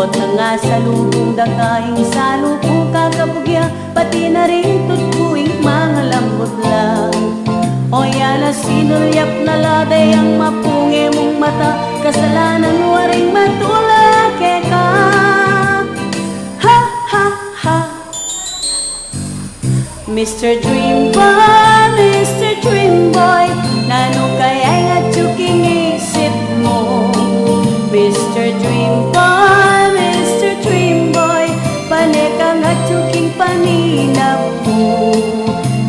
Suot na nga sa lubong dakaing salubong kakabugya, pati na rin tutkuing mga lambot lang. O yan na sinulyap na laday ang mapungi mong mata, kasalanan waring matulake ka. Ha ha ha. Mr. Dream Boy, Mr. Dream Boy, nano kaya nga tsuking isip mo? Mr. Dream Boy, Mr. Dream Boy, paneka nga tsuking paninap mo.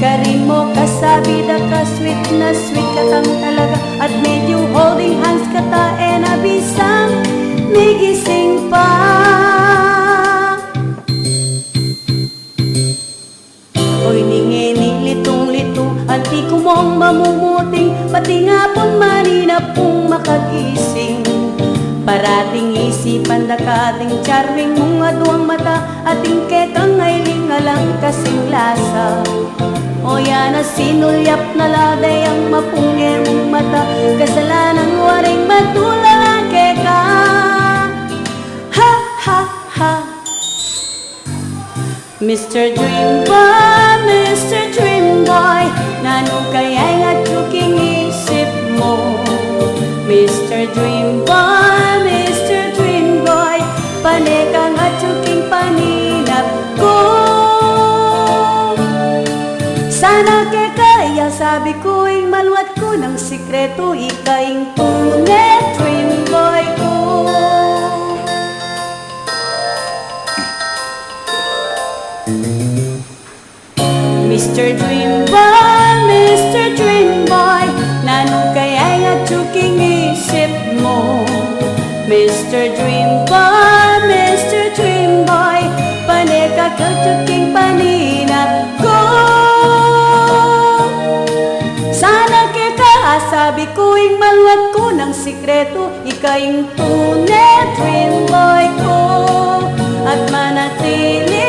Karin mo kasabi da ka sweet na sweet ka tang talaga, at medyo holding hands ka ta e nabisang migising pa. Oy ningini litong-litong, anti ko mong mamumuting, pati nga pong maninap pong makagising. Parating isipan da ka ating charming mong aduang mata, ating kekang ngayling alang kasing lasa. O yan na sinulyap na laday ang mapungi mong mata, kasalanan waring matulake ka. Ha ha ha. Mr. Dream Boy, Mr. Dream Boy, nano kaya nga tsuking isip mo? Mr. Dream Boy, Mr. Dream Boy, paneka nga tsuking paninap ko. Sana kaya sabi ko'y maluwat ko ng sikreto, ikaing tunay dream boy ko. Mr. Dream Boy, Mr. Dream Boy, nano kaya nga tsuking isip mo? Mr. Dream Boy, Mr. Dream Boy, paneka ka tsuking paninap ko. Sabi ko'y maluwat ko ng sikreto, ikaing tunay dream boy ko, at manatili